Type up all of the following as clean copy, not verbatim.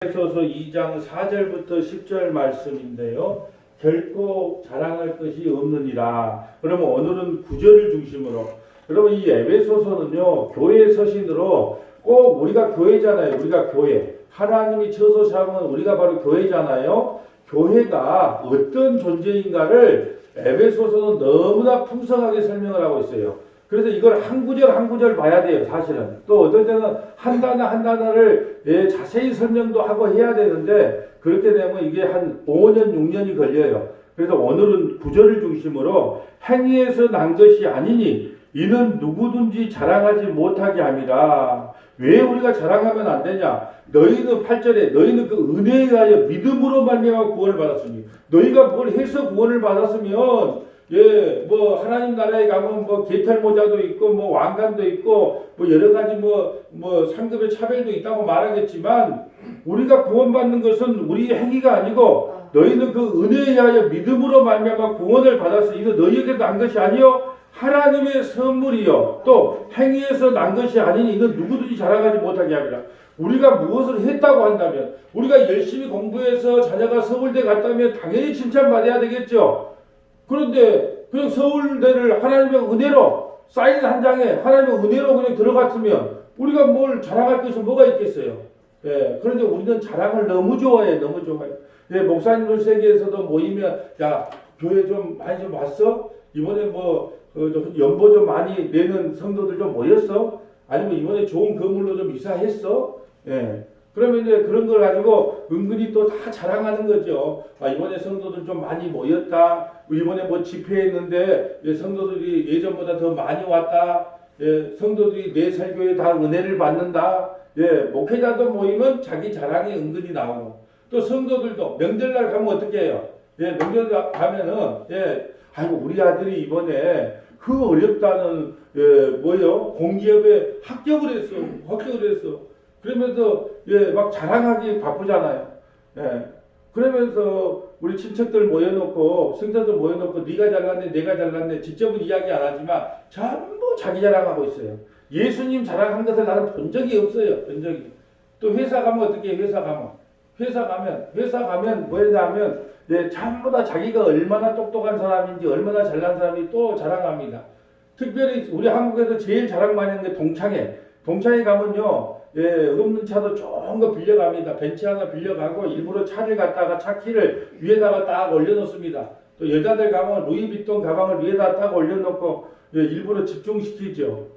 에베소서 2장 4절부터 10절 말씀인데요. 결코 자랑할 것이 없느니라. 그러면 오늘은 9절을 중심으로. 여러분 이 에베소서는요. 교회 서신으로 꼭 우리가 교회잖아요. 우리가 교회. 하나님이 처소 삼은 우리가 바로 교회잖아요. 교회가 어떤 존재인가를 에베소서는 너무나 풍성하게 설명을 하고 있어요. 그래서 이걸 한 구절 한 구절 봐야 돼요. 사실은. 또 어떤 때는 한 단어 한 단어를 자세히 설명도 하고 해야 되는데 그렇게 되면 이게 한 5년 6년이 걸려요. 그래서 오늘은 구절을 중심으로 행위에서 난 것이 아니니 이는 누구든지 자랑하지 못하게 함이라. 왜 우리가 자랑하면 안 되냐? 너희는 8절에 너희는 그 은혜에 의하여 믿음으로 말미암아 구원을 받았으니 너희가 뭘 해서 구원을 받았으면 뭐 하나님 나라에 가면 뭐 개털 모자도 있고 뭐 왕관도 있고 뭐 여러 가지 뭐 상급의 차별도 있다고 말하겠지만 우리가 구원받는 것은 우리의 행위가 아니고 너희는 그 은혜에 의하여 믿음으로 말미암아 구원을 받았으니 이거 너희에게 난 것이 아니요 하나님의 선물이요 또 행위에서 난 것이 아니니 이는 누구든지 자랑하지 못하게 합니다. 우리가 무엇을 했다고 한다면 우리가 열심히 공부해서 자녀가 서울대 갔다면 당연히 칭찬받아야 되겠죠. 그런데 그냥 서울대를 하나님의 은혜로 사인 한 장에 하나님의 은혜로 그냥 들어갔으면 우리가 뭘 자랑할 것이 뭐가 있겠어요. 그런데 우리는 자랑을 너무 좋아해. 너무 좋아해. 목사님들 세계에서도 모이면 야 교회 좀 많이 좀 왔어? 이번에 뭐 연보 좀 많이 내는 성도들 좀 모였어? 아니면 이번에 좋은 건물로 좀 이사했어? 그러면 이제 그런 걸 가지고 은근히 또 다 자랑하는 거죠. 이번에 성도들 좀 많이 모였다. 이번에 뭐 집회했는데 성도들이 예전보다 더 많이 왔다. 성도들이 내 설교에 다 은혜를 받는다. 목회자도 모이면 자기 자랑이 은근히 나오고 또 성도들도 명절날 가면 어떻게 해요? 명절 가면은 아이고 우리 아들이 이번에 그 어렵다는 공기업에 합격을 했어. 그러면서 막 자랑하기 바쁘잖아요. 그러면서 우리 친척들 모여놓고 성도들 모여놓고 네가 잘났네 내가 잘났네 직접은 이야기 안 하지만 전부 자기 자랑하고 있어요. 예수님 자랑한 것을 나는 본 적이 없어요. 본 적이. 또 회사 가면 어떻게 해? 회사 가면 뭐 했냐면 전부 다 자기가 얼마나 똑똑한 사람인지 얼마나 잘난 사람인지 또 자랑합니다. 특별히 우리 한국에서 제일 자랑 많이 하는 게 동창회 가면요. 없는 차도 좋은 거 빌려갑니다. 벤츠 하나 빌려가고 일부러 차를 갖다가 차 키를 위에다가 딱 올려놓습니다. 또 여자들 가면 루이비통 가방을 위에다 딱 올려놓고 일부러 집중시키죠.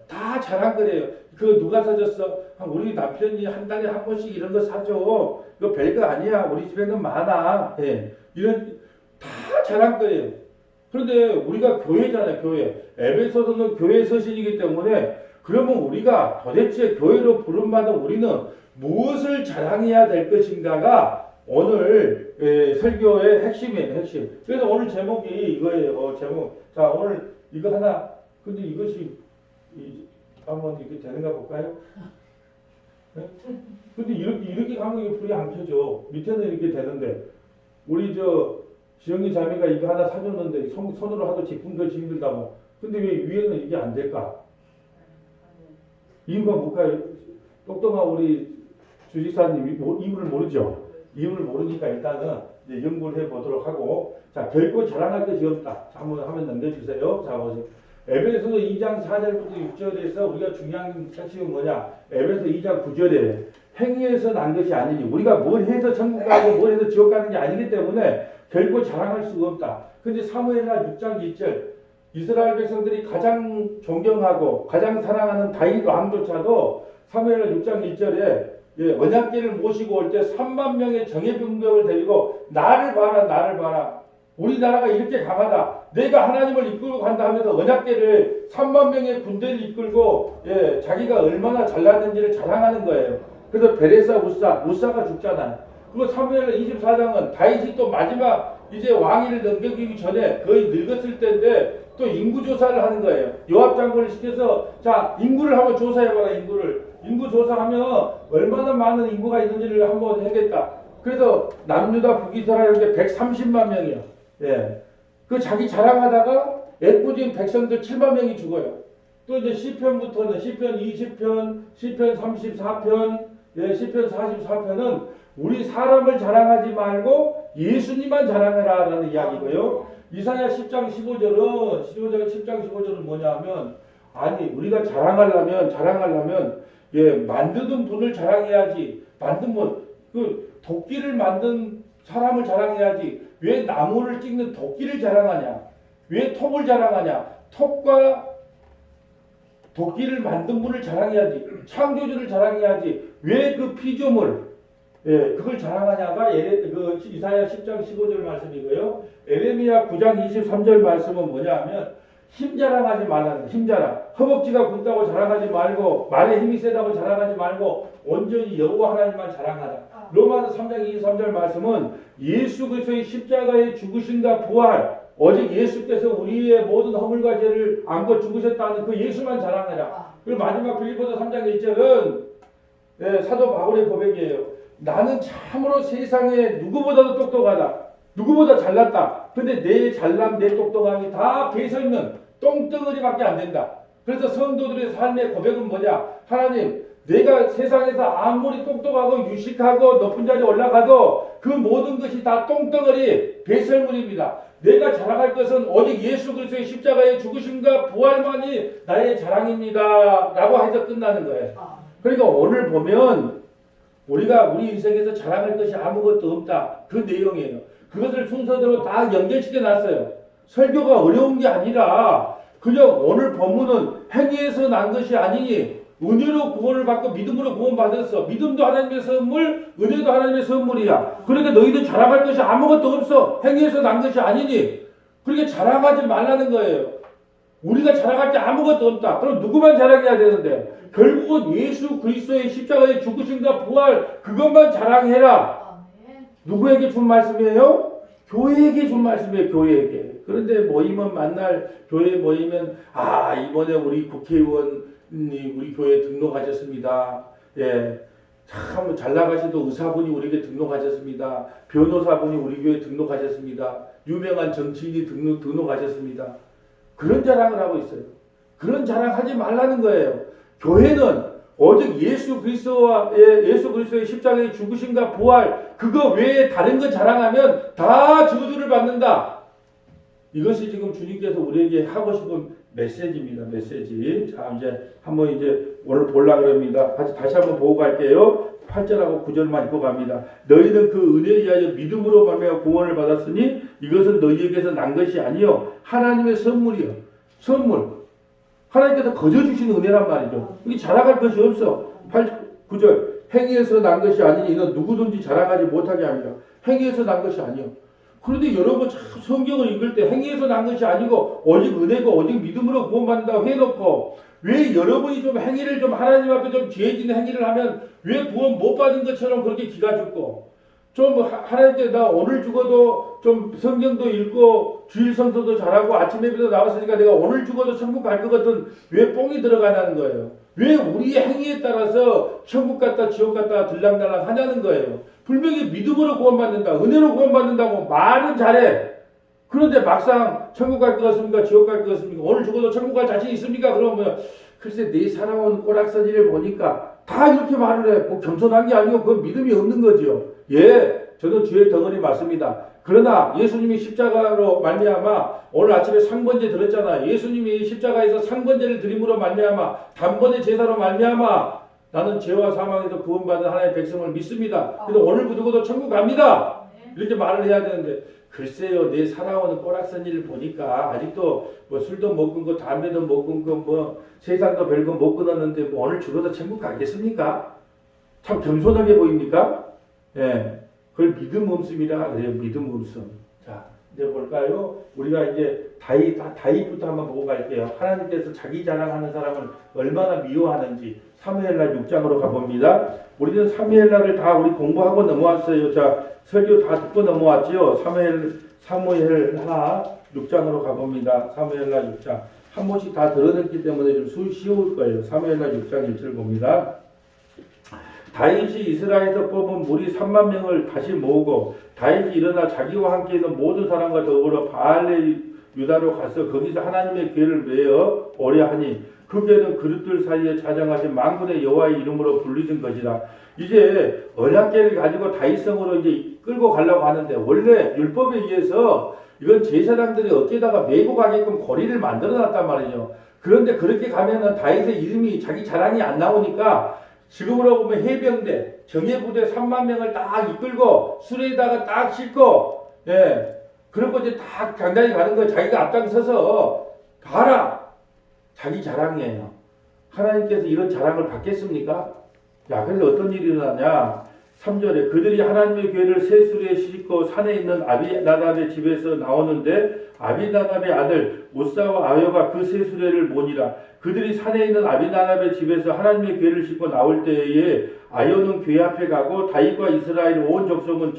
다 자랑거려요. 그거 누가 사줬어? 우리 남편이 한 달에 한 번씩 이런 거 사줘. 이거 별거 아니야. 우리 집에는 많아. 이런 다 자랑거려요. 그런데 우리가 교회잖아요. 교회. 에베소서는 교회 서신이기 때문에 그러면 우리가 도대체 교회로 부름받은 우리는 무엇을 자랑해야 될 것인가가 오늘 설교의 핵심이에요. 핵심. 그래서 오늘 제목이 이거예요. 제목. 자 오늘 이거 하나. 근데 이것이 한번 이게 되는가 볼까요? 근데 이렇게 가면 이거 불이 안 켜져. 밑에는 이렇게 되는데 우리 지영이 자매가 이거 하나 사줬는데 손으로 하도 짚은 것이 힘들다고. 근데 왜 위에는 이게 안 될까? 이유가 뭘까요? 똑똑한 우리 주지사님 이유를 모르죠? 이유를 모르니까 일단은 이제 연구를 해보도록 하고 자 결코 자랑할 것이 없다. 자, 한번 화면 넘겨주세요. 자 보세요. 에베소서 2장 4절부터 6절에서 우리가 중요한 핵심은 뭐냐? 에베소서 2장 9절에 행위에서 난 것이 아니니 우리가 뭘 해서 천국 가고 뭘 해서 지옥 가는 게 아니기 때문에 결코 자랑할 수가 없다. 근데 사무엘하 6장 2절 이스라엘 백성들이 가장 존경하고 가장 사랑하는 다윗 왕조차도 사무엘하 6장 1절에 언약궤를 모시고 올 때 3만 명의 정예병력을 데리고 나를 봐라 우리나라가 이렇게 강하다 내가 하나님을 이끌고 간다 하면서 언약궤를 3만 명의 군대를 이끌고 자기가 얼마나 잘났는지를 자랑하는 거예요. 그래서 베레사 우사가 죽잖아요. 그리고 사무엘하 24장은 다윗이 또 마지막 이제 왕위를 넘기기 전에 거의 늙었을 때인데 또 인구 조사를 하는 거예요. 요압 장군을 시켜서 자 인구를 한번 조사해봐라. 인구 조사하면 얼마나 많은 인구가 있는지를 한번 해겠다. 그래서 남유다 북이스라엘 이렇게 130만 명이요. 그 자기 자랑하다가 애꿎은 백성들 7만 명이 죽어요. 또 이제 시편부터는 시편 20편, 시편 34편, 시편 44편은 우리 사람을 자랑하지 말고 예수님만 자랑해라라는 이야기고요. 이사야 10장 15절은 뭐냐면 아니 우리가 자랑하려면 만드는 분을 자랑해야지. 그 도끼를 만든 사람을 자랑해야지. 왜 나무를 찍는 도끼를 자랑하냐? 왜 톱을 자랑하냐? 톱과 도끼를 만든 분을 자랑해야지. 창조주를 자랑해야지. 왜 그 피조물 그걸 자랑하냐가 이사야 10장 15절 말씀이고요. 에레미야 9장 23절 말씀은 뭐냐 하면 힘 자랑하지 말라는 힘 자랑. 허벅지가 굵다고 자랑하지 말고 말에 힘이 세다고 자랑하지 말고 온전히 여호와 하나님만 자랑하라. 로마서 3장 23절 말씀은 예수 그리스도의 십자가의 죽으심과 부활 오직 예수께서 우리의 모든 허물과 죄를 안고 죽으셨다는 그 예수만 자랑하라. 그리고 마지막 빌립보서 3장 1절은 사도 바울의 고백이에요. 나는 참으로 세상에 누구보다도 똑똑하다. 누구보다 잘났다. 근데 내 잘남, 내 똑똑함이 다 배설면 똥덩어리밖에 안 된다. 그래서 성도들의 삶의 고백은 뭐냐? 하나님, 내가 세상에서 아무리 똑똑하고 유식하고 높은 자리에 올라가도 그 모든 것이 다 똥덩어리, 배설물입니다. 내가 자랑할 것은 오직 예수 그리스도의 십자가의 죽으심과 부활만이 나의 자랑입니다. 라고 해서 끝나는 거예요. 그러니까 오늘 보면 우리가 우리 인생에서 자랑할 것이 아무것도 없다. 그 내용이에요. 그것을 순서대로 다 연결시켜 놨어요. 설교가 어려운 게 아니라 그냥 오늘 본문은 행위에서 난 것이 아니니 은혜로 구원을 받고 믿음으로 구원받았어. 믿음도 하나님의 선물, 은혜도 하나님의 선물이야. 그러니까 너희들 자랑할 것이 아무것도 없어. 행위에서 난 것이 아니니. 그러니까 자랑하지 말라는 거예요. 우리가 자랑할 게 아무것도 없다. 그럼 누구만 자랑해야 되는데? 결국은 예수 그리스도의 십자가의 죽으심과 부활 그것만 자랑해라. 누구에게 준 말씀이에요? 교회에게 준 말씀이에요. 교회에게. 그런데 모임은 만날 교회 모이면 이번에 우리 국회의원이 우리 교회에 등록하셨습니다. 참 잘 나가시던 의사분이 우리에게 등록하셨습니다. 변호사분이 우리 교회에 등록하셨습니다. 유명한 정치인이 등록하셨습니다. 그런 자랑을 하고 있어요. 그런 자랑하지 말라는 거예요. 교회는 오직 예수 그리스도의 십자가의 죽으심과 부활 그거 외에 다른 거 자랑하면 다 저주를 받는다. 이것이 지금 주님께서 우리에게 하고 싶은 메시지입니다. 메시지. 자, 이제 한번 오늘 보려고 합니다. 다시 한번 보고 갈게요. 8절하고 9절만 읽고 갑니다. 너희는 그 은혜에 의하여 믿음으로 말미암아 구원을 받았으니 이것은 너희에게서 난 것이 아니요 하나님의 선물이요. 선물. 하나님께서 거저 주신 은혜란 말이죠. 이게 자랑할 것이 없어. 9절 행위에서 난 것이 아니니 이는 누구든지 자랑하지 못하게 합니다. 행위에서 난 것이 아니요. 그런데 여러분 성경을 읽을 때 행위에서 난 것이 아니고 오직 은혜고 오직 믿음으로 구원받는다고 해놓고 왜 여러분이 좀 행위를 좀 하나님 앞에 좀 죄짓는 행위를 하면 왜 구원 못 받은 것처럼 그렇게 기가 죽고 좀 하나님께 나 오늘 죽어도 좀 성경도 읽고 주일 성서도 잘하고 아침 예배도 나왔으니까 내가 오늘 죽어도 천국 갈 것 같은 왜 뽕이 들어가냐는 거예요. 왜 우리의 행위에 따라서 천국 갔다 지옥 갔다 들락날락 하냐는 거예요. 분명히 믿음으로 구원받는다. 은혜로 구원받는다고 말은 잘해. 그런데 막상 천국 갈 것 같습니까? 지옥 갈 것 같습니까? 오늘 죽어도 천국 갈 자신 있습니까? 그러면 글쎄 내 살아온 꼬락서지를 보니까 다 이렇게 말을 해. 뭐 겸손한 게 아니고 그건 믿음이 없는 거죠. 저는 주의 덩어리 맞습니다. 그러나 예수님이 십자가로 말미암아 오늘 아침에 상번제 들었잖아. 예수님이 십자가에서 상번제를 드림으로 말미암아 단번에 제사로 말미암아 나는 죄와 사망에서 구원받은 하나님의 백성을 믿습니다. 그래서 오늘 부두고도 천국 갑니다. 이렇게 말을 해야 되는데 글쎄요 내 살아오는 꼬락선지를 보니까 아직도 뭐 술도 못 끊고 담배도 못 끊고 뭐 세상도 별거 못 끊었는데 뭐 오늘 죽어도 천국 가겠습니까? 참 겸손하게 보입니까? 그걸 믿음 없음이라 그래요. 믿음 없음. 자 이제 볼까요? 우리가 이제 다윗부터 한번 보고 갈게요. 하나님께서 자기 자랑하는 사람을 얼마나 미워하는지 사무엘라 6장으로 가봅니다. 우리는 사무엘라를 다 우리 공부하고 넘어왔어요. 자 설교 다 듣고 넘어왔지요. 사무엘하 6장으로 가봅니다. 사무엘라 6장 한 번씩 다 들어냈기 때문에 좀 쉬울 거예요. 사무엘라 6장 1절 봅니다. 다윗이 이스라엘에서 뽑은 무리 3만 명을 다시 모으고 다윗이 일어나 자기와 함께 있는 모든 사람과 더불어 바알레 유다로 가서 거기서 하나님의궤를 메어 오려 하니 그 괴는 그릇들 사이에 자장하신 만군의 여호와의 이름으로 불리신 것이라. 이제 언약궤를 가지고 다윗성으로 이제 끌고 가려고 하는데, 원래 율법에 의해서 이건 제사장들이 어깨에다가 메고 가게끔 고리를 만들어 놨단 말이죠. 그런데 그렇게 가면은 다윗의 이름이 자기 자랑이 안 나오니까 지금으로 보면 해병대, 정예부대 3만 명을 딱 이끌고 수레에다가 딱 싣고, 예, 그러고 이제 딱 장장에 가는 거예요. 자기가 앞장서서 봐라, 자기 자랑이에요. 하나님께서 이런 자랑을 받겠습니까? 야, 그래서 어떤 일이 일어나냐? 3절에 그들이 하나님의 교회를 새 수레에 싣고 산에 있는 아비나답의 집에서 나오는데 아비나답의 아들 우사와 아요가 그 새 수레를 모니라. 그들이 산에 있는 아비나답의 집에서 하나님의 교회를 싣고 나올 때에 아요는 교회 앞에 가고 다윗과 이스라엘 온 족속은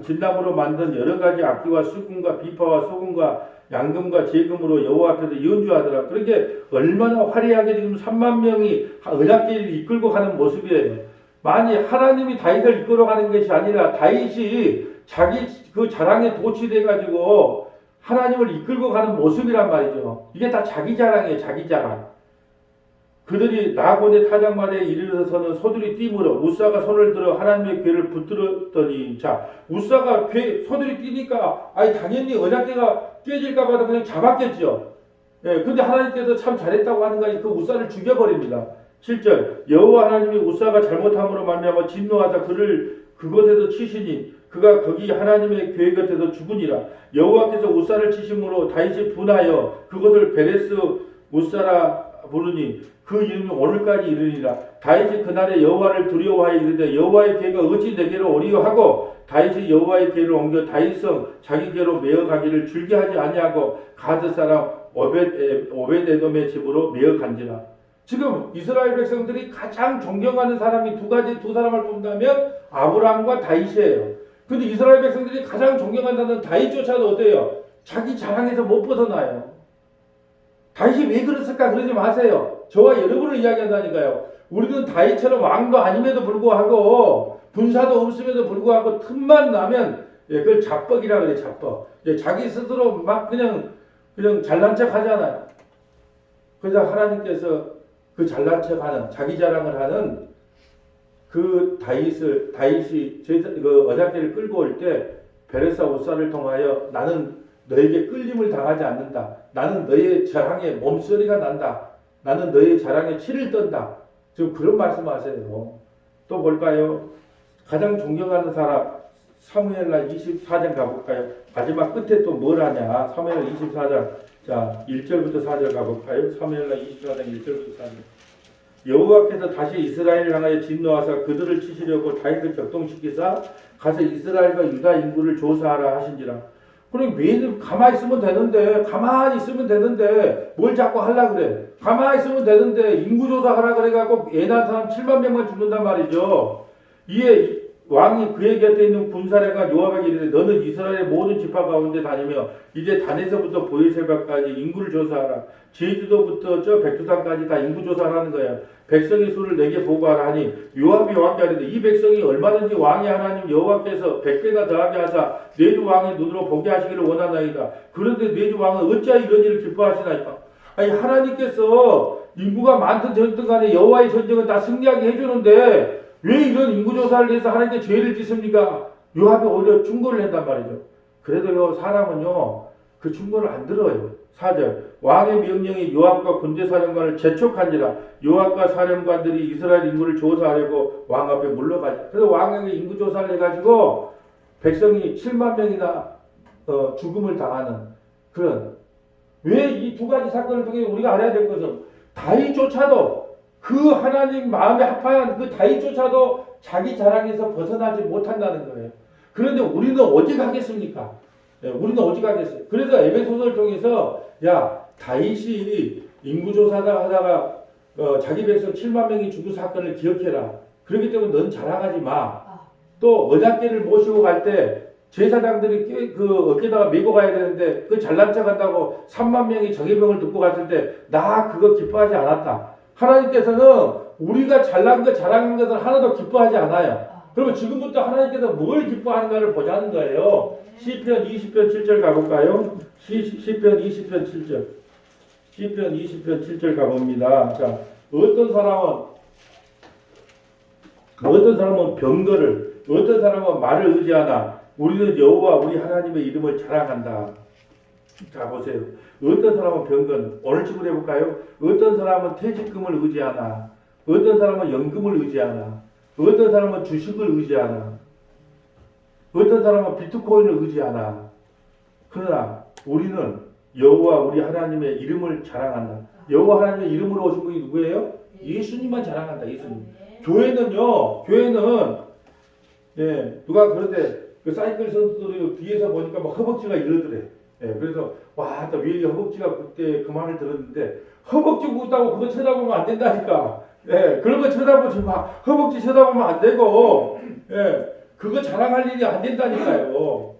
진나무로 만든 여러 가지 악기와 수금과 비파와 소금과 양금과 제금으로 여호와 앞에서 연주하더라. 그렇게 얼마나 화려하게 지금 3만 명이 언약궤를 이끌고 가는 모습이에요. 만약 하나님이 다윗을 이끌어가는 것이 아니라 다윗이 자기 그 자랑에 도취돼 가지고 하나님을 이끌고 가는 모습이란 말이죠. 이게 다 자기 자랑이에요. 자기 자랑. 그들이 나곤의 타작마대에 이르러서는 소들이 뛰므로 우사가 손을 들어 하나님의 궤를 붙들었더니, 자, 우사가 소들이 뛰니까 아니 당연히 언약궤가 깨질까봐 그냥 잡았겠죠. 예, 근데 하나님께서 참 잘했다고 하는 거니 그 우사를 죽여버립니다. 7절 여호와 하나님이 우사가 잘못함으로 말미암아 진노하사 그를 그곳에서 치시니 그가 거기 하나님의 궤 곁에서 죽으니라. 여호와께서 우사를 치심으로 다윗이 분하여 그것을 베레스 우사라 부르니 그 이름이 오늘까지 이르니라. 다윗이 그날에 여호와를 두려워하여 이르되 여호와의 궤가 어찌 내게로 오리요 하고 다윗이 여호와의 궤를 옮겨 다윗성 자기 궤로 메어 가기를 줄게 하지 아니하고 가드 사람 오벳에돔의 집으로 메어 간지라. 지금 이스라엘 백성들이 가장 존경하는 사람이 두 사람을 뽑는다면 아브라함과 다윗이에요. 근데 이스라엘 백성들이 가장 존경한다는 다윗조차도 어때요? 자기 자랑에서 못 벗어나요. 다윗이 왜 그랬을까? 그러지 마세요. 저와 여러분을 이야기한다니까요. 우리는 다윗처럼 왕도 아님에도 불구하고 군사도 없음에도 불구하고 틈만 나면, 예, 그걸 잡벅이라 그래. 잡벅. 예, 자기 스스로 막 그냥 잘난 척 하잖아요. 그래서 하나님께서 그 잘난 척하는 자기 자랑을 하는 그 다윗이 그 언약궤를 끌고 올 때 베레사 우사를 통하여 나는 너에게 끌림을 당하지 않는다. 나는 너의 자랑에 몸소리가 난다. 나는 너의 자랑에 치를 떤다. 지금 그런 말씀하세요. 또 볼까요? 가장 존경하는 사람 사무엘라 24장 가볼까요? 마지막 끝에 또 뭘 하냐? 사무엘라 24장 자 1절부터 4절 가볼까요? 사무엘라 24장 1절부터 4절. 여호와께서 다시 이스라엘을 향하여 진노하사 그들을 치시려고 다윗을 격동시키사 가서 이스라엘과 유다 인구를 조사하라 하신지라. 그럼 왜 가만히 있으면 되는데 뭘 자꾸 하려고 그래? 가만히 있으면 되는데 인구조사하라 그래갖고 애난 사람 7만 명만 죽는단 말이죠. 이에 왕이 그의 곁에 있는 군사령관 요압에게 이르되 너는 이스라엘의 모든 지파 가운데 다니며 이제 단에서부터 보에셀바까지 인구를 조사하라. 제주도부터 저 백두산까지 다 인구 조사하라는 거야. 백성의 수를 내게 보고하라 하니 요압이 왕께 하는데 이 백성이 얼마든지 왕의 하나님 여호와께서 100배나 더하게 하사 내주 왕의 눈으로 보게 하시기를 원하나이다. 그런데 내주 왕은 어찌하여 이런 일을 기뻐하시나이까? 아니 하나님께서 인구가 많든 적든 간에 여호와의 전쟁은 다 승리하게 해주는데 왜 이런 인구조사를 해서 하나님께 죄를 짓습니까? 요압이 오히려 충고를 한단 말이죠. 그래도요 사람은요 그 충고를 안 들어요. 4절 왕의 명령이 요압과 군대사령관을 재촉한지라. 요압과 사령관들이 이스라엘 인구를 조사하려고 왕 앞에 물러가자. 그래서 왕에게 인구조사를 해가지고 백성이 7만 명이나 죽음을 당하는 그런. 왜 이 두 가지 사건을 통해 우리가 알아야 될 것은 다윗조차도 그 하나님 마음에 합한 그 다윗조차도 자기 자랑에서 벗어나지 못한다는 거예요. 그런데 우리는 어디 가겠습니까? 우리는 어디 가겠어요? 그래서 에베소서를 통해서 야 다윗이 인구조사다 하다가 자기 백성 7만 명이 죽은 사건을 기억해라. 그렇기 때문에 넌 자랑하지 마. 또 언약궤를 모시고 갈 때 제사장들이 그 어깨다가 메고 가야 되는데 그 잘난 척한다고 3만 명이 정예병을 듣고 갔을 때 나 그거 기뻐하지 않았다. 하나님께서는 우리가 잘난 것 자랑한 것을 하나도 기뻐하지 않아요. 그러면 지금부터 하나님께서 뭘 기뻐하는가를 보자는 거예요. 시편 20편 7절 가볼까요? 시편 20편 7절. 시편 20편 7절 가봅니다. 자, 어떤 사람은 병거를, 어떤 사람은 말을 의지하나 우리는 여호와 우리 하나님의 이름을 자랑한다. 자, 보세요. 어떤 사람은 병건, 오늘 식으로 해볼까요? 어떤 사람은 퇴직금을 의지하나, 어떤 사람은 연금을 의지하나, 어떤 사람은 주식을 의지하나, 어떤 사람은 비트코인을 의지하나. 그러나 우리는 여호와 우리 하나님의 이름을 자랑한다. 여호와 하나님의 이름으로 오신 분이 누구예요? 예수님만 자랑한다. 예수님. 교회는 예, 누가 그런데 그 사이클 선수들이 뒤에서 보니까 막 허벅지가 이러더래. 예, 그래서 와, 또 위에 허벅지가 그때 그 말을 들었는데 허벅지 굽다고 그거 쳐다보면 안 된다니까. 예, 그런 거 쳐다보지 마. 허벅지 쳐다보면 안 되고, 예, 그거 자랑할 일이 안 된다니까요.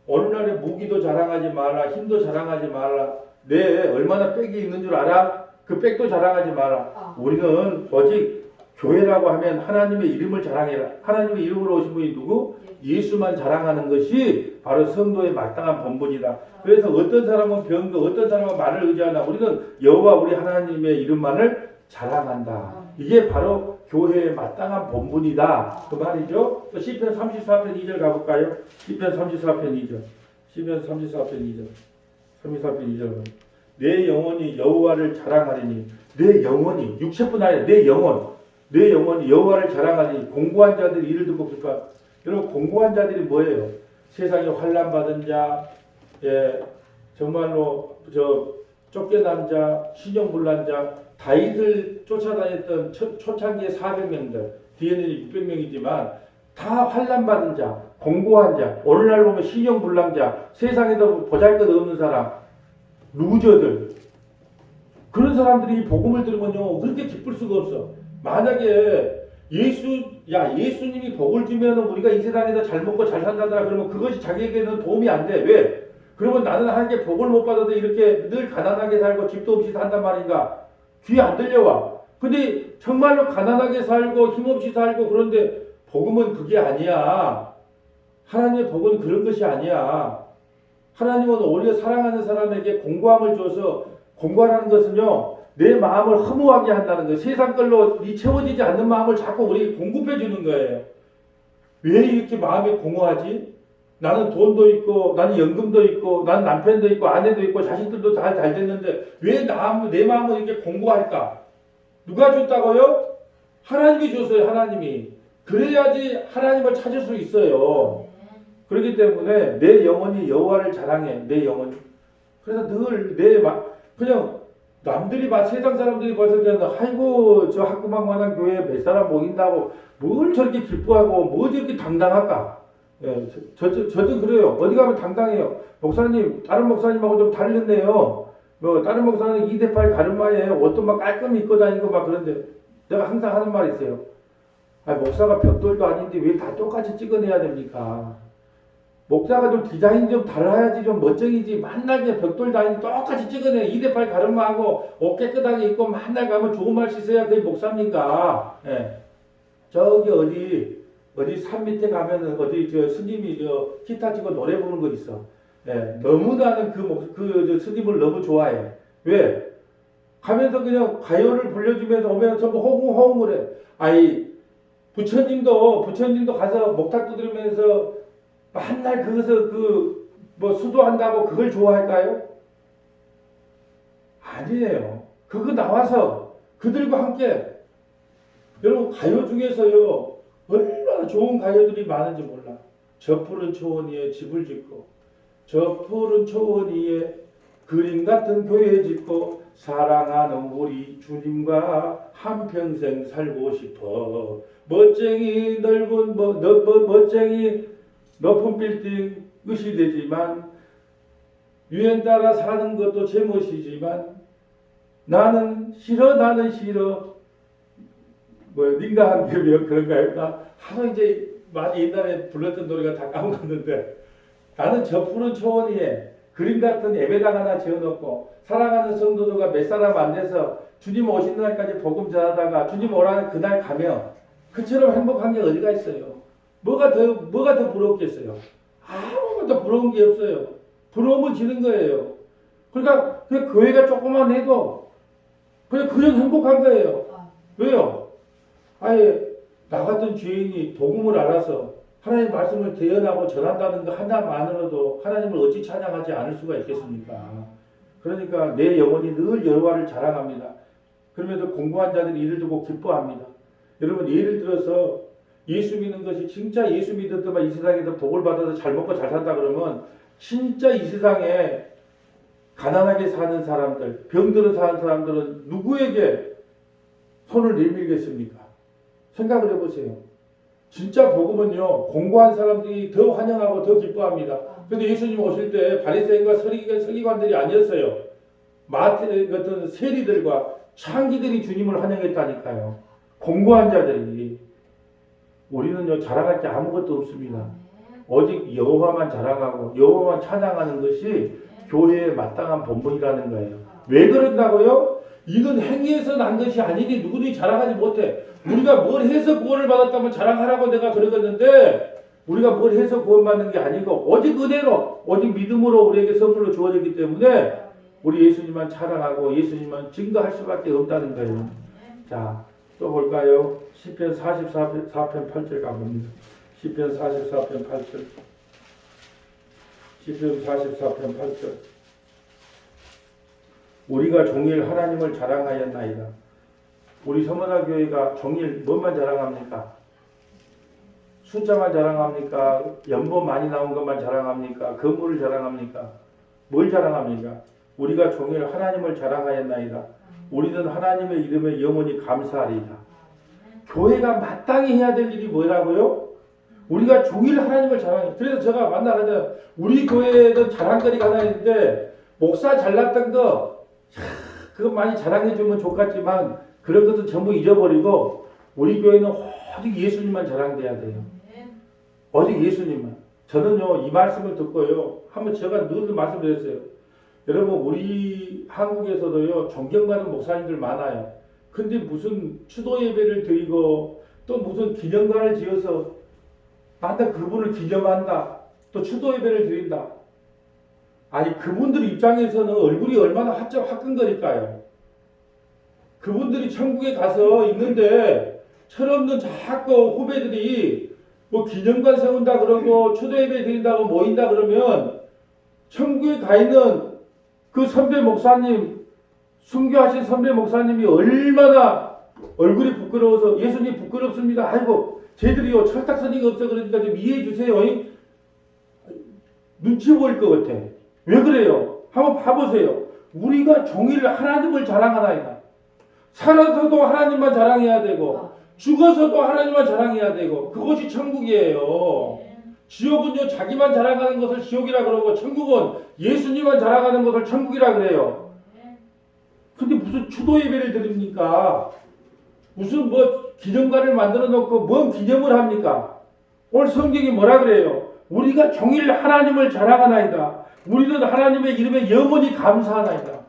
어느 날에 무기도 자랑하지 마라, 힘도 자랑하지 마라. 내 얼마나 백이 있는 줄 알아? 그 백도 자랑하지 마라. 우리는 오직 교회라고 하면 하나님의 이름을 자랑해라. 하나님의 이름으로 오신 분이 누구? 예수만 자랑하는 것이 바로 성도의 마땅한 본분이다. 그래서 어떤 사람은 병거, 어떤 사람은 말을 의지하나 우리는 여호와 우리 하나님의 이름만을 자랑한다. 이게 바로 교회의 마땅한 본분이다. 그 말이죠. 시편 34편 2절 가볼까요? 시편 34편 2절. 시편 34편 2절. 34편 2절. 내 영혼이 여호와를 자랑하리니. 내 영혼이 육체뿐 아니라 내 영혼이 여호와를 자랑하니. 공고한 자들이 이를 듣고 기뻐. 여러분, 공고한 자들이 뭐예요? 세상에 환난 받은 자, 예, 정말로 쫓겨난 자, 신용불난 자, 다윗을 쫓아다녔던 초창기의 400명들, 뒤에는 600명이지만 다 환난 받은 자, 공고한 자, 오늘날 보면 신용불난 자, 세상에도 보잘것없는 사람, 루저들, 그런 사람들이 복음을 들으면요 그렇게 기쁠 수가 없어. 만약에 예수님이 복을 주면 우리가 이 세상에서 잘 먹고 잘 산다더라 그러면 그것이 자기에게는 도움이 안 돼. 왜? 그러면 나는 하나님께 복을 못 받아도 이렇게 늘 가난하게 살고 집도 없이 산단 말인가? 귀에 안 들려와. 근데 정말로 가난하게 살고 힘없이 살고 그런데 복음은 그게 아니야. 하나님의 복은 그런 것이 아니야. 하나님은 오히려 사랑하는 사람에게 공고함을 줘서, 공고하라는 것은요 내 마음을 허무하게 한다는 거예요. 세상 걸로 채워지지 않는 마음을 자꾸 우리에게 공급해 주는 거예요. 왜 이렇게 마음이 공허하지? 나는 돈도 있고, 나는 연금도 있고, 나는 남편도 있고, 아내도 있고, 자식들도 잘 됐는데 왜 내 마음은 이렇게 공고할까? 누가 줬다고요? 하나님이 줬어요. 하나님이. 그래야지 하나님을 찾을 수 있어요. 그렇기 때문에 내 영혼이 여호와를 자랑해. 내 영혼이. 그래서 늘 그냥 남들이 세상 사람들이 봤을 때는 아이고 저 학구망만한 교회에 몇 사람 모인다고 뭘 저렇게 기뻐하고 뭐 저렇게 당당할까? 예, 저도 그래요. 어디 가면 당당해요. 목사님, 다른 목사님하고 좀 다르네요. 뭐 다른 목사는 2대8 가르마에 옷도 막 깔끔히 입고 다니고 막 그런데 내가 항상 하는 말이 있어요. 목사가 벽돌도 아닌데 왜 다 똑같이 찍어내야 됩니까? 목사가 좀 디자인 좀 달라야지 좀 멋쟁이지. 만날 때 벽돌 다니는 똑같이 찍어내. 2대8 가르마하고 옷 깨끗하게 입고 만날 가면 좋은 말 씻어야 그게 목사입니까? 예. 저기 어디 산 밑에 가면은 어디 스님이 기타 치고 노래 부르는 거 있어. 예. 너무 나는 그 스님을 너무 좋아해. 왜? 가면서 그냥 가요를 불려주면서 오면 전부 호응을 해. 부처님도 가서 목탁 두드리면서 맨날 거기서 수도한다고 그걸 좋아할까요? 아니에요. 그거 나와서 그들과 함께, 여러분 가요 중에서요 얼마나 좋은 가요들이 많은지 몰라. 저 푸른 초원 위에 집을 짓고, 저 푸른 초원 위에 그림 같은 교회 짓고, 사랑하는 우리 주님과 한평생 살고 싶어. 멋쟁이 멋쟁이 높은 빌딩 의시되지만, 유행 따라 사는 것도 제 멋이지만, 나는 싫어. 님과 함께 그런가요? 하도 이제 많이 옛날에 불렀던 노래가 다 까먹었는데, 나는 저 푸른 초원 위에 그림 같은 예배당 하나 지어놓고, 사랑하는 성도들과 몇 사람 안 돼서 주님 오시는 날까지 복음 전하다가 주님 오라는 그날 가면 그처럼 행복한 게 어디가 있어요? 뭐가 더 부럽겠어요? 아무것도 부러운 게 없어요. 부러움은 지는 거예요. 그러니까 그 교회가 조금만 해도 그냥 행복한 거예요. 왜요? 아예 나 같은 죄인이 복음을 알아서 하나님 말씀을 대언하고 전한다는 거 하나만으로도 하나님을 어찌 찬양하지 않을 수가 있겠습니까? 그러니까 내 영혼이 늘 여호와를 자랑합니다. 그러면서 공부한 자들이 이를 두고 기뻐합니다. 여러분 예를 들어서 예수 믿는 것이 진짜 예수 믿었더만 이 세상에서 복을 받아서 잘 먹고 잘 산다 그러면 진짜 이 세상에 가난하게 사는 사람들, 병들어 사는 사람들은 누구에게 손을 내밀겠습니까? 생각을 해보세요. 진짜 복음은요, 공부한 사람들이 더 환영하고 더 기뻐합니다. 근데 예수님 오실 때 바리새인과 서기관들이 아니었어요. 마태 같은 세리들과 창기들이 주님을 환영했다니까요. 공부한 자들이. 우리는요, 자랑할 게 아무것도 없습니다. 오직 여호와만 자랑하고 여호와만 찬양하는 것이 교회에 마땅한 본분이라는 거예요. 왜 그런다고요? 이건 행위에서 난 것이 아니니 누구든지 자랑하지 못해. 우리가 뭘 해서 구원을 받았다면 자랑하라고 내가 그러겠는데 우리가 뭘 해서 구원받는 게 아니고 오직 은혜로 오직 믿음으로 우리에게 선물로 주어졌기 때문에 우리 예수님만 자랑하고 예수님만 증거할 수밖에 없다는 거예요. 자, 또 볼까요? 시편 44편 8절 가봅니다. 시편 44편 8절. 시편 44편 8절. 우리가 종일 하나님을 자랑하였나이다. 우리 서문화 교회가 종일 뭐만 자랑합니까? 숫자만 자랑합니까? 연봉 많이 나온 것만 자랑합니까? 건물을 자랑합니까? 뭘 자랑합니까? 우리가 종일 하나님을 자랑하였나이다. 우리는 하나님의 이름에 영원히 감사하리이다. 교회가 마땅히 해야 될 일이 뭐라고요? 우리가 종일 하나님을 자랑해요. 그래서 제가 만나가자 우리 교회에는 자랑거리가 하나 있는데 목사 잘났던 거 그거 많이 자랑해주면 좋겠지만 그런 것도 전부 잊어버리고 우리 교회는 오직 예수님만 자랑돼야 돼요. 오직 예수님만. 저는요 이 말씀을 듣고요 한번 제가 늘 말씀드렸어요. 여러분 우리 한국에서도요 존경받는 목사님들 많아요. 근데 무슨 추도 예배를 드리고 또 무슨 기념관을 지어서 나한테 그분을 기념한다. 또 추도 예배를 드린다. 아니 그분들 입장에서는 얼굴이 얼마나 화끈거릴까요? 그분들이 천국에 가서 있는데 철없는 자꾸 후배들이 뭐 기념관 세운다 그러고 추도 예배 드린다고 모인다 그러면 천국에 가 있는 그 선배 목사님 순교하신 선배 목사님이 얼마나 얼굴이 부끄러워서 예수님 부끄럽습니다. 아이고 쟤들이요 철딱서니가 없어 그러니까 좀 이해해 주세요. 눈치 보일 것 같아. 왜 그래요? 한번 봐보세요. 우리가 종일 하나님을 자랑하나이다. 살아서도 하나님만 자랑해야 되고 죽어서도 하나님만 자랑해야 되고 그것이 천국이에요. 지옥은요 자기만 자랑하는 것을 지옥이라 그러고 천국은 예수님만 자랑하는 것을 천국이라 그래요. 근데 무슨 추도 예배를 드립니까? 무슨 뭐 기념관을 만들어 놓고 뭔 기념을 합니까? 오늘 성경이 뭐라 그래요? 우리가 종일 하나님을 자랑하나이다. 우리는 하나님의 이름에 영원히 감사하나이다.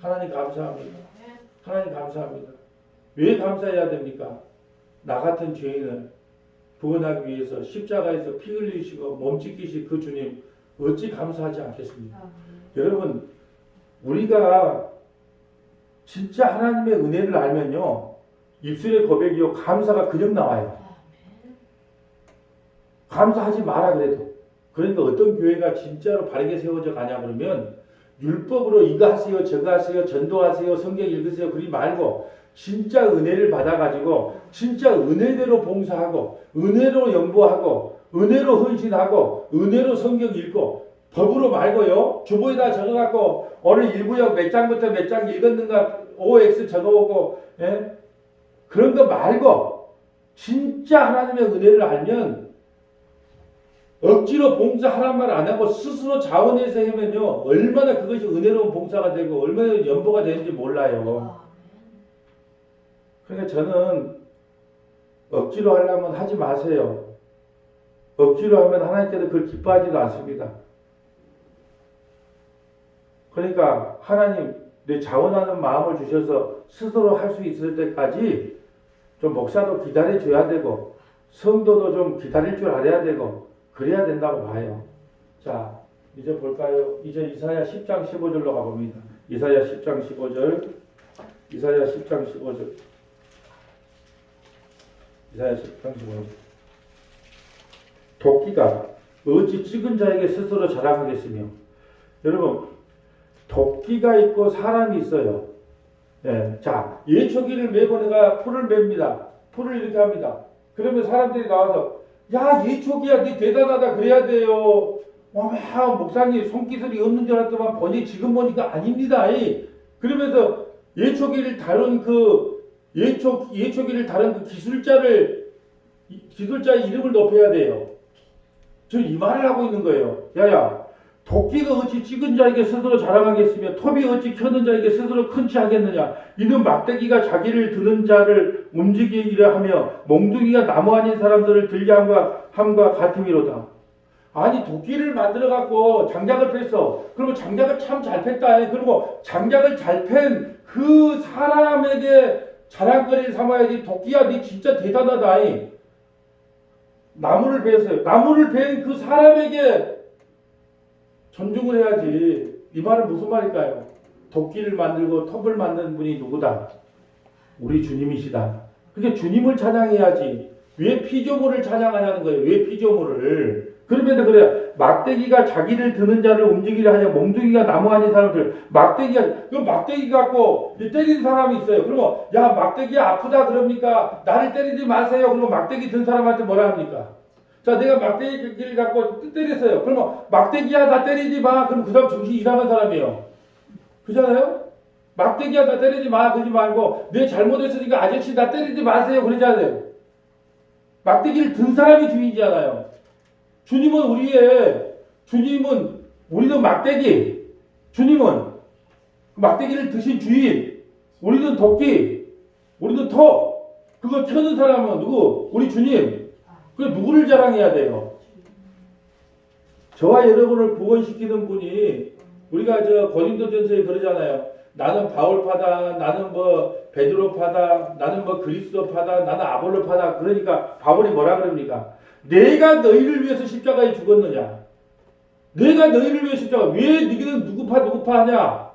하나님 감사합니다. 하나님 감사합니다. 왜 감사해야 됩니까? 나 같은 죄인을 구원하기 위해서 십자가에서 피 흘리시고 몸 찢기신 그 주님 어찌 감사하지 않겠습니까? 여러분 우리가 진짜 하나님의 은혜를 알면요 입술의 고백이요 감사가 그냥 나와요. 감사하지 마라 그래도. 그러니까 어떤 교회가 진짜로 바르게 세워져 가냐 그러면 율법으로 이거 하세요 저거 하세요 전도하세요 성경 읽으세요 그러지 말고 진짜 은혜를 받아가지고 진짜 은혜대로 봉사하고 은혜로 연보하고 은혜로 헌신하고 은혜로 성경 읽고 법으로 말고요 주보에다 적어갖고 오늘 1구역 몇 장부터 몇 장 읽었는가 OX 적어오고 예? 그런 거 말고 진짜 하나님의 은혜를 알면 억지로 봉사하란 말 안 하고 스스로 자원해서 하면요 얼마나 그것이 은혜로운 봉사가 되고 얼마나 연보가 되는지 몰라요. 그러니까 저는 억지로 하려면 하지 마세요. 억지로 하면 하나님께서 그걸 기뻐하지도 않습니다. 그러니까 하나님 내 자원하는 마음을 주셔서 스스로 할 수 있을 때까지 좀 목사도 기다려줘야 되고 성도도 좀 기다릴 줄 알아야 되고 그래야 된다고 봐요. 자, 이제 볼까요? 이제 이사야 10장 15절로 가봅니다. 이사야 10장 15절. 이사야 10장 15절. 이사야 10장 15절. 도끼가 어찌 찍은 자에게 스스로 자랑하겠으며. 여러분, 도끼가 있고 사람이 있어요. 예. 자, 예초기를 메고 내가 풀을 맵니다. 풀을 이렇게 합니다. 그러면 사람들이 나와서, 야, 예초기야, 니 대단하다, 그래야 돼요. 와, 목사님, 손기술이 없는 줄 알았더만, 보니 지금 보니까 아닙니다. 그러면서 예초기를 다룬 예초기를 다룬 그 기술자의 이름을 높여야 돼요. 저 이 말을 하고 있는 거예요. 야야, 도끼가 어찌 찍은 자에게 스스로 자랑하겠으며 톱이 어찌 켜는 자에게 스스로 큰치 하겠느냐. 이는 막대기가 자기를 드는 자를 움직이려 하며 몽둥이가 나무 아닌 사람들을 들게 함과 같음이로다. 아니, 도끼를 만들어 갖고 장작을 뺐어. 그러면 장작을 참 잘 뺐다. 그리고 장작을 잘 팬 그 사람에게 자랑거리를 삼아야지. 도끼야, 니 진짜 대단하다. 나무를 베었어요. 나무를 벤 그 사람에게 존중을 해야지. 이 말은 무슨 말일까요? 도끼를 만들고 톱을 만든 분이 누구다? 우리 주님이시다. 그게 주님을 찬양해야지. 왜 피조물을 찬양하냐는 거예요. 왜 피조물을? 그러면 그래. 막대기가 자기를 드는 자를 움직이려 하냐. 몽둥이가 나무 아닌 사람들. 그 막대기 갖고 때리는 사람이 있어요. 그러면 야, 막대기야 아프다 그럽니까? 나를 때리지 마세요. 그러면 막대기 든 사람한테 뭐라 합니까? 자, 내가 막대기를 갖고 때렸어요. 그러면 막대기야 나 때리지 마. 그럼 그 사람 정신 이상한 사람이에요. 그잖아요? 막대기야 나 때리지 마. 그러지 말고 내 잘못했으니까 아저씨 나 때리지 마세요. 그러잖아요. 막대기를 든 사람이 주인이잖아요. 주님은 우리는 막대기. 주님은 막대기를 드신 주인. 우리는 도끼. 우리는 톱. 그거 켜는 사람은 누구? 우리 주님. 그 누구를 자랑해야 돼요? 저와 여러분을 구원시키는 분이 우리가 고린도전서에 그러잖아요. 나는 바울파다, 나는 베드로파다, 나는 그리스도파다, 나는 아볼로파다. 그러니까 바울이 뭐라 그럽니까? 내가 너희를 위해서 십자가에 죽었느냐? 내가 너희를 위해 왜 너희는 누구파 하냐?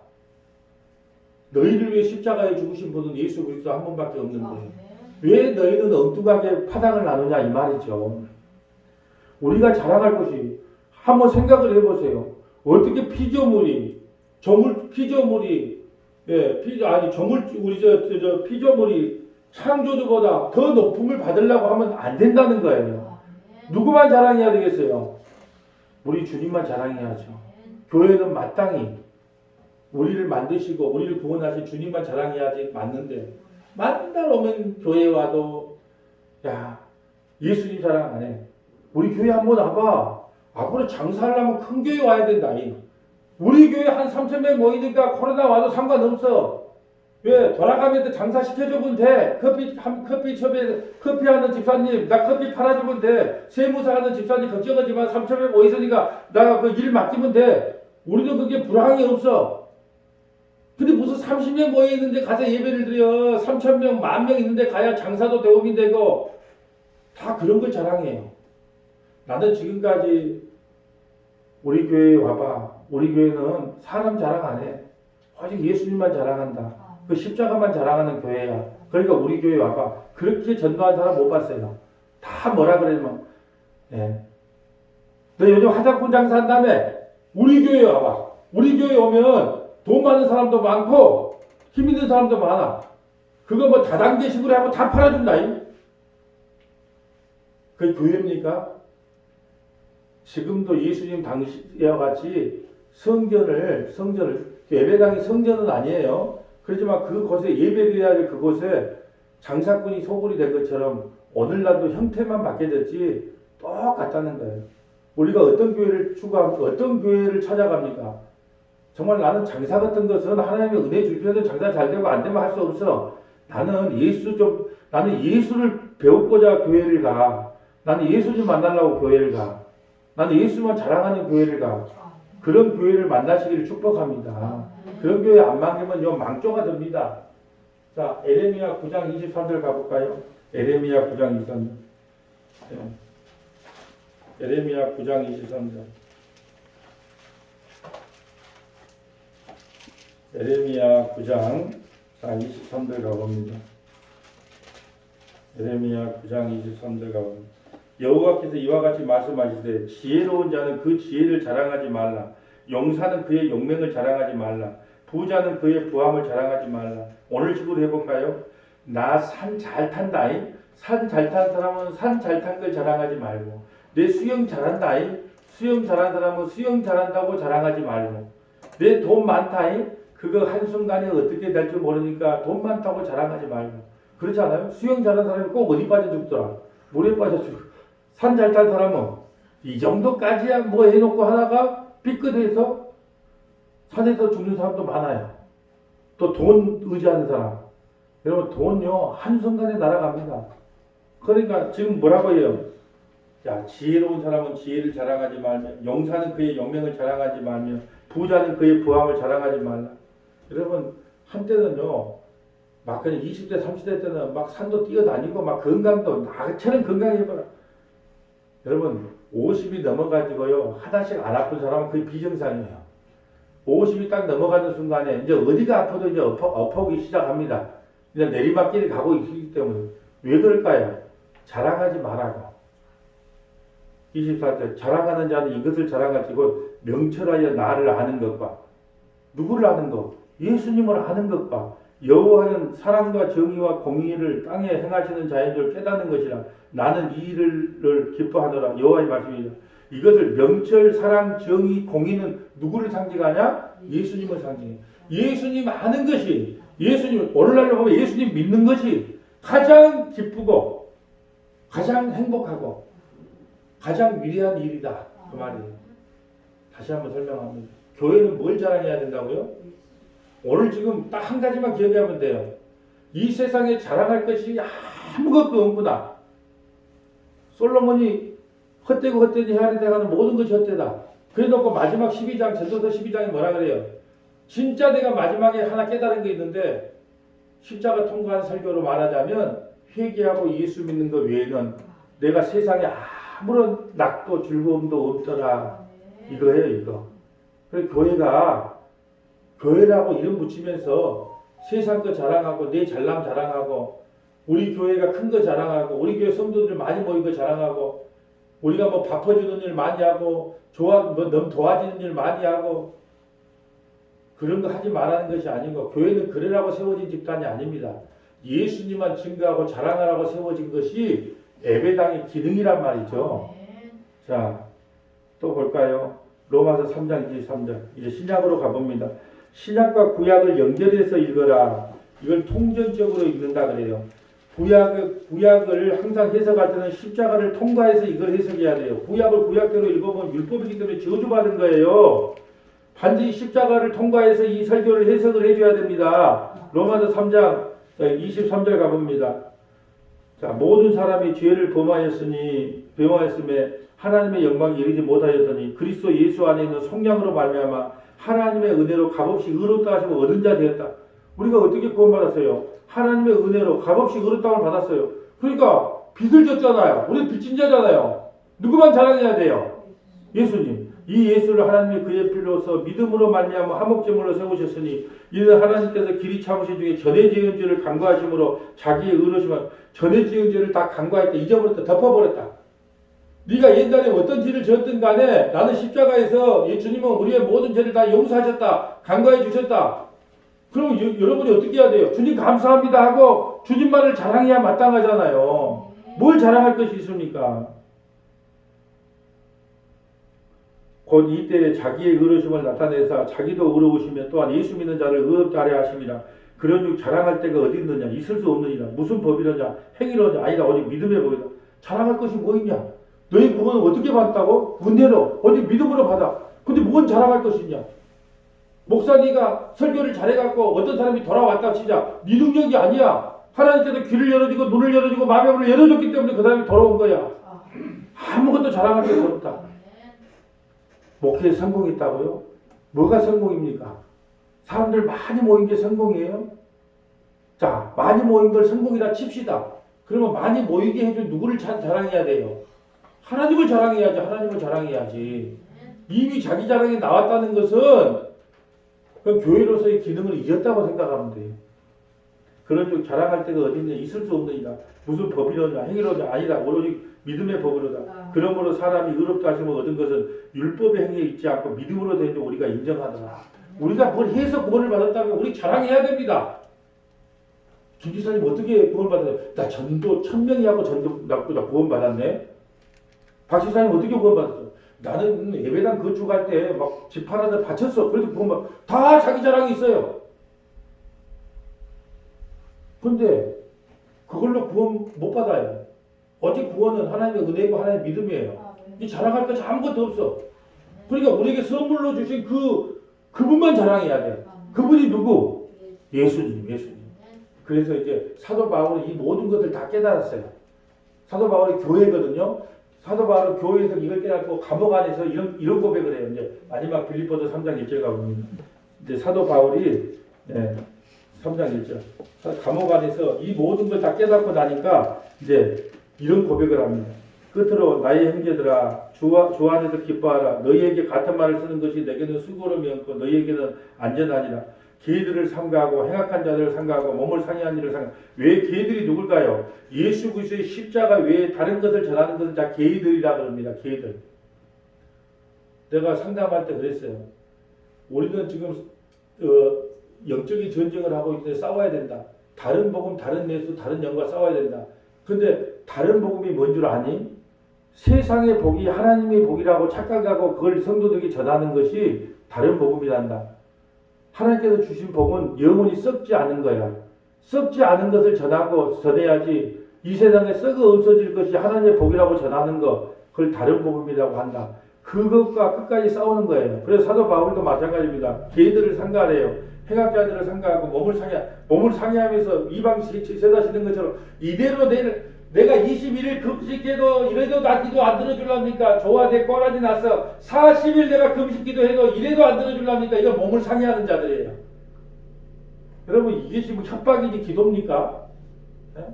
너희를 위해 십자가에 죽으신 분은 예수 그리스도 한 분밖에 없는데 왜 너희는 엉뚱하게 파당을 나누냐 이 말이죠. 우리가 자랑할 것이 한번 생각을 해보세요. 어떻게 피조물이 창조주보다 더 높음을 받으려고 하면 안 된다는 거예요. 누구만 자랑해야 되겠어요? 우리 주님만 자랑해야죠. 교회는 마땅히 우리를 만드시고 우리를 구원하신 주님만 자랑해야지 맞는데 맨날 오면 교회 와도 야, 예수님 자랑 안 해. 우리 교회 한번 와봐. 앞으로 장사하려면 큰 교회 와야 된다. 우리 교회 한 3,000명 모이니까 코로나 와도 상관없어. 왜? 돌아가면서 장사 시켜주면 돼. 커피숍에 커피하는 집사님, 나 커피 팔아주면 돼. 세무사 하는 집사님 걱정하지 마. 3,000명 모이니까 나 그 일 맡기면 돼. 우리는 그게 불황이 없어. 근데 무슨 30명 모여 있는데 가서 예배를 드려. 3,000명, 10,000명 있는데 가야 장사도 도움이 되고 다 그런 걸 자랑해요. 나는 지금까지 우리 교회에 와봐. 우리 교회는 사람 자랑 안 해. 오직 예수님만 자랑한다. 그 십자가만 자랑하는 교회야. 그러니까 우리 교회 와봐. 그렇게 전도한 사람 못 봤어요. 다 뭐라 그러면 예. 너 요즘 화장품 장사한다며? 우리 교회 와봐. 우리 교회 오면 돈 많은 사람도 많고 힘 있는 사람도 많아. 그거 다단계식으로 하고 다 팔아준다. 그게 교회입니까? 지금도 예수님 당시와 같이 성전을 예배당이 성전은 아니에요. 그렇지만 그곳에 예배드려야 할 그곳에 장사꾼이 소굴이 된 것처럼 오늘날도 형태만 바뀌어졌지 똑같다는 거예요. 우리가 어떤 교회를 추구합니까? 어떤 교회를 찾아갑니까? 정말 나는 장사 같은 것은 하나님의 은혜 주셔서 장사 잘 되고 안 되면 할 수 없어. 나는 예수를 배우고자 교회를 가. 나는 예수 좀 만나려고 교회를 가. 나는 예수만 자랑하는 교회를 가. 그런 교회를 만나시기를 축복합니다. 그런 교회 안 만나면 망조가 됩니다. 자, 에레미야 9장 23절 가볼까요? 에레미야 9장 23절. 에레미야 9장 23절. 에레미야 9장 23절 가봅니다. 에레미야 9장 23절 가봅니다. 여호와께서 이와 같이 말씀하시되 지혜로운 자는 그 지혜를 자랑하지 말라. 용사는 그의 용맹을 자랑하지 말라. 부자는 그의 부함을 자랑하지 말라. 오늘 식으로 해볼까요? 나 산 잘 탄다잉. 산 잘 탄 사람은 산 잘 탄 걸 자랑하지 말고, 내 수영 잘한다잉. 수영 잘한 사람은 수영 잘한다고 자랑하지 말고, 내 돈 많다잉. 그거 한순간에 어떻게 될 줄 모르니까 돈 많다고 자랑하지 말고. 그렇지 않아요? 수영 잘하는 사람이 꼭 어디 빠져 죽더라. 물에 빠져 죽. 산 잘 탄 사람은 이 정도까지야 뭐 해놓고 하다가 삐끗해서 산에서 죽는 사람도 많아요. 또 돈 의지하는 사람. 여러분 돈요 한순간에 날아갑니다. 그러니까 지금 뭐라고 해요? 자, 지혜로운 사람은 지혜를 자랑하지 말며, 용사는 그의 용맹을 자랑하지 말며, 부자는 그의 부함을 자랑하지 말라. 여러분 한때는요 막 그냥 20대 30대 때는 막 산도 뛰어다니고 막 건강도 나처럼 건강해봐라. 여러분 50이 넘어가지고요 하나씩 안 아픈 사람은 거의 비정상이에요. 50이 딱 넘어가는 순간에 이제 어디가 아파도 이제 엎어오기 시작합니다. 이제 내리막길을 가고 있기 때문에. 왜 그럴까요? 자랑하지 말라고. 24절 자랑하는 자는 이것을 자랑하시고 명철하여 나를 아는 것과, 누구를 아는 것? 예수님을 아는 것과, 여호와는 사랑과 정의와 공의를 땅에 행하시는 자인 줄 깨닫는 것이라. 나는 이 일을 기뻐하노라. 여호와의 말씀입니다. 이것을 명철, 사랑, 정의, 공의는 누구를 상징하냐? 예수님을 상징해. 예수님 아는 것이, 예수님 오늘날로 보면 예수님 믿는 것이 가장 기쁘고 가장 행복하고 가장 위대한 일이다. 그 말이에요. 다시 한번 설명합니다. 교회는 뭘 자랑해야 된다고요? 오늘 지금 딱 한 가지만 기억하면 돼요. 이 세상에 자랑할 것이 아무것도 없구나. 솔로몬이 헛되고 헛되니 헤아려 대가는 모든 것이 헛되다. 그래 놓고 마지막 12장, 전도서 12장에 뭐라 그래요? 진짜 내가 마지막에 하나 깨달은 게 있는데, 십자가 통과한 설교로 말하자면 회개하고 예수 믿는 것 외에는 내가 세상에 아무런 낙도 즐거움도 없더라. 이거예요, 이거. 그래서 교회라고 이름 붙이면서 세상 거 자랑하고, 내 잘남 자랑하고, 우리 교회가 큰 거 자랑하고, 우리 교회 성도들 많이 모인 거 자랑하고, 우리가 뭐 바꿔주는 일 많이 하고, 너무 도와주는 일 많이 하고, 그런 거 하지 말라는 것이 아니고, 교회는 그러라고 세워진 집단이 아닙니다. 예수님만 증거하고 자랑하라고 세워진 것이 예배당의 기능이란 말이죠. 자, 또 볼까요? 로마서 3장 23절. 이제 신약으로 가봅니다. 신약과 구약을 연결해서 읽어라. 이걸 통전적으로 읽는다 그래요. 구약을 항상 해석할 때는 십자가를 통과해서 이걸 해석해야 돼요. 구약을 구약대로 읽어보면 율법이기 때문에 저주받은 거예요. 반드시 십자가를 통과해서 이 설교를 해석을 해줘야 됩니다. 로마서 3장 23절 가봅니다. 자, 모든 사람이 죄를 범하였음에 하나님의 영광이 이르지 못하였더니 그리스도 예수 안에 있는 속량으로 말미암아 하나님의 은혜로 값없이 의롭다 하시고 얻은 자 되었다. 우리가 어떻게 구원받았어요? 하나님의 은혜로 값없이 의롭다함을 받았어요. 그러니까 빚을 졌잖아요. 우리 빚진 자잖아요. 누구만 자랑해야 돼요? 예수님. 이 예수를 하나님이 그의 피로서 믿음으로 말미암아 화목제물로 세우셨으니 이는 하나님께서 길이 참으신 중에 전에 지은 죄를 간과하심으로 자기의 의로심은 전에 지은 죄를 다 간과했다. 잊어버렸다. 덮어버렸다. 네가 옛날에 어떤 죄를 지었든 간에 나는 십자가에서 주님은 우리의 모든 죄를 다 용서하셨다. 간과해 주셨다. 그럼 여러분이 어떻게 해야 돼요? 주님 감사합니다 하고 주님만을 자랑해야 마땅하잖아요. 뭘 자랑할 것이 있습니까? 곧 이때에 자기의 의로우심을 나타내사 자기도 의로우시며 또한 예수 믿는 자를 의롭다 하려 하심이라. 그런즉 자랑할 때가 어디 있느냐? 있을 수 없느니라. 무슨 법이로냐? 행위로냐? 아니다. 어디 믿음의 법이다. 자랑할 것이 뭐 있냐? 너희 구원을 어떻게 받았다고? 은혜로. 어디 믿음으로 받아. 근데 뭔 자랑할 것이냐? 목사님가 설교를 잘해갖고 어떤 사람이 돌아왔다 치자. 네 능력이 아니야. 하나님께서 귀를 열어주고 눈을 열어주고 마음의 문을 열어줬기 때문에 그 사람이 돌아온 거야. 아무것도 자랑할 것이 없다. 목회에 성공했다고요? 뭐가 성공입니까? 사람들 많이 모인 게 성공이에요? 자, 많이 모인 걸 성공이라 칩시다. 그러면 많이 모이게 해줄 누구를 자랑해야 돼요? 하나님을 자랑해야지. 하나님을 자랑해야지. 이미 자기 자랑이 나왔다는 것은 그럼 교회로서의 기능을 잊었다고 생각하면 돼요. 그런 쪽 자랑할 때가 어딨냐? 있을 수 없느니라. 무슨 법이로냐 행위로냐 아니다. 오로지 믿음의 법으로다. 그러므로 사람이 의롭다 하심을 얻은 것은 율법의 행위에 있지 않고 믿음으로 된 줄 우리가 인정하더라. 우리가 뭘 해서 구원을 받았다면 우리 자랑해야 됩니다. 김 지사님 어떻게 구원 받았어요? 나 전도 1000명이 하고 전도 나 구원 받았네. 박 지사님 어떻게 구원 받았어? 나는 예배당 건축할 때 막 집 하나 바쳤어. 그래도 구원 다 자기 자랑이 있어요. 근데 그걸로 구원 못 받아요. 어제 구원은 하나님의 은혜고 하나님의 믿음이에요. 이 자랑할 것이 아무것도 없어. 그러니까 우리에게 선물로 주신 그분만 자랑해야 돼. 그분이 누구? 예수님. 그래서 이제 사도 바울은 이 모든 것을 다 깨달았어요. 사도 바울이 교회거든요. 사도 바울은 교회에서 이걸 깨닫고 감옥 안에서 이런 고백을 해요. 이제 마지막 빌립보서 3장 1절 가보면 이제 사도 바울이 3장 1절 감옥 안에서 이 모든 걸 다 깨닫고 나니까 이제 이런 고백을 합니다. 끝으로 나의 형제들아 주 안에서 기뻐하라. 너희에게 같은 말을 쓰는 것이 내게는 수고로움이 없고 너희에게는 안전하니라. 계들을 삼가하고 행악한 자들을 삼가하고 몸을 상해한 일을 삼가. 왜 계들이 누굴까요? 예수 그리스도의 십자가 외에 다른 것을 전하는 것은 다 계들이라 그럽니다. 계들. 내가 상담할 때 그랬어요. 우리는 지금 영적인 전쟁을 하고 있는데 싸워야 된다. 다른 복음, 다른 예수, 다른 영과 싸워야 된다. 근데 다른 복음이 뭔 줄 아니? 세상의 복이 하나님의 복이라고 착각하고 그걸 성도들에게 전하는 것이 다른 복음이란다. 하나님께서 주신 복은 영원히 썩지 않은 거야. 썩지 않은 것을 전해야지 이 세상에 썩어 없어질 것이 하나님의 복이라고 전하는 거 그걸 다른 복음이라고 한다. 그것과 끝까지 싸우는 거예요. 그래서 사도 바울도 마찬가지입니다. 개들을 상가하래요. 행악자들을 상가하고 몸을 상해하면서 이방 세다시는 것처럼 이대로 내가 21일 금식해도 이래도 나 기도 안 들어줄랍니까? 좋아 내 꼬라지 났어. 40일 내가 금식기도 해도 이래도 안 들어줄랍니까? 이거 몸을 상해하는 자들이에요. 여러분 이게 지금 협박이지 기도입니까? 네?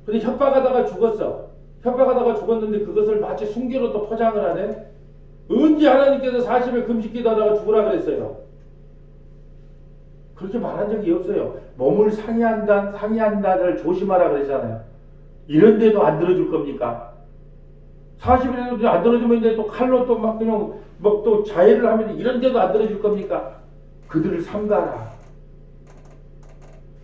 근데 협박하다가 죽었어. 협박하다가 죽었는데 그것을 마치 순교로 또 포장을 하네. 언제 하나님께서 40일 금식기도 하다가 죽으라 그랬어요? 그렇게 말한 적이 없어요. 몸을 상해한다를 조심하라 그랬잖아요. 이런데도 안 들어줄 겁니까? 40일에도 안 들어주면 이제 또 칼로 또 막 그냥 막 또 자해를 하면 이런데도 안 들어줄 겁니까? 그들을 삼가라.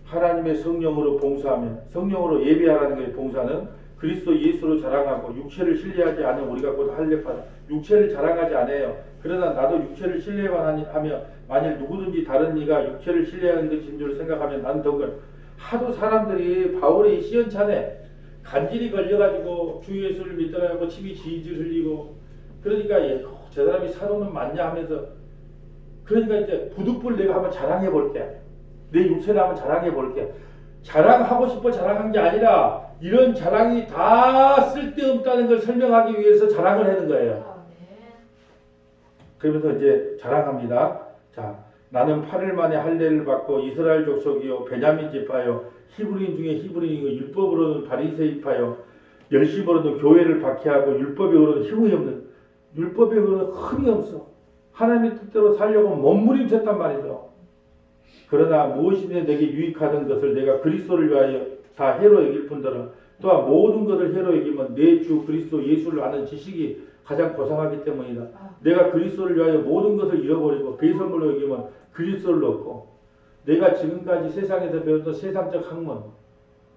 하나님의 성령으로 봉사하면 성령으로 예배하라는 게 봉사는 그리스도 예수로 자랑하고 육체를 신뢰하지 않은 우리가 곧 할례파다. 육체를 자랑하지 않아요. 그러나 나도 육체를 신뢰만 하며 만일 누구든지 다른 이가 육체를 신뢰하는 것인 줄 생각하면 난 더욱 하도 사람들이 바울의 시연찬에 간질이 걸려가지고 주 예수를 믿더라고 침이 질질 흘리고 그러니까 저 사람이 사도는 맞냐 하면서 그러니까 이제 부득불 내가 한번 자랑해 볼게. 내 육체를 한번 자랑해 볼게. 자랑하고 싶어 자랑한 게 아니라 이런 자랑이 다 쓸데없다는 걸 설명하기 위해서 자랑을 하는 거예요. 그러면서 이제 자랑합니다. 자, 나는 8일 만에 할례를 받고 이스라엘 족속이요 베냐민 지파요 히브리인 중에 히브리인이고 율법으로는 바리새파요 열심으로는 교회를 박해하고 율법으로는 힘이 없는 율법으로는 흠이 없어. 하나님의 뜻대로 살려고 몸부림쳤단 말이죠. 그러나 무엇이든 내게 유익하던 것을 내가 그리스도를 위하여 다 해로 여길 뿐더러 또한 모든 것을 해로 여기면 내 주 그리스도 예수를 아는 지식이 가장 고상하기 때문이다. 내가 그리스도를 위하여 모든 것을 잃어버리고 배설물로 여기면 그리스도를 얻고 내가 지금까지 세상에서 배웠던 세상적 학문,